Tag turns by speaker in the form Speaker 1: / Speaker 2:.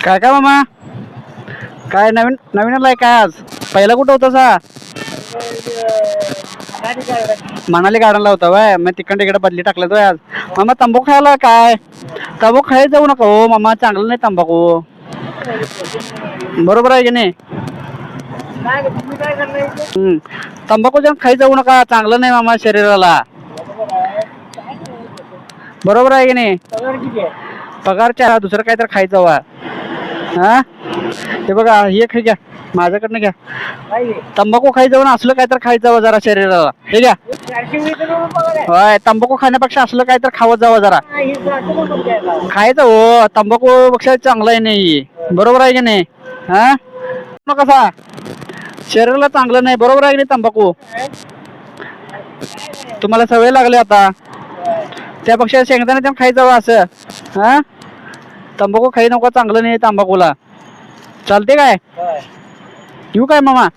Speaker 1: काय काय मामा? काय नवीन नवीन आलाय काय आज? पहिला कुठं होता सा? मनाली गार्डनला होता वय, मग तिकडे इकडे बदली टाकलं आज. मामा तंबाखू खायला काय? तंबाखू खायला जाऊ नका हो मामा, चांगलं नाही तंबाखू. बरोबर आहे की नाही? तंबाखू जाऊन खाई जाऊ नका, चांगलं नाही मामा शरीराला. बरोबर आहे की नाही? पगारच्या दुसरं काय तर खायचं वा. हा हे बघा, हे खाई घ्या माझ्याकडनं घ्या. तंबाखू खाई जाऊन असलं काय तर खायचं वा जरा शरीराला. हे घ्या. होय, तंबाखू खाण्यापेक्षा असलं काय तर खावत जावं जरा. खायचं हो, तंबाखू पेक्षा चांगलं आहे नाही. बरोबर आहे की नाही? हा कसा शरीराला चांगलं नाही. बरोबर आहे की नाही? तंबाखू तुम्हाला सवय लागली आता, त्यापेक्षा शेंगदाणे ते खायचं हवं असं. हा तंबाखू खाई नको, चांगलं नाही तंबाखूला. चालते काय? येऊ काय मामा?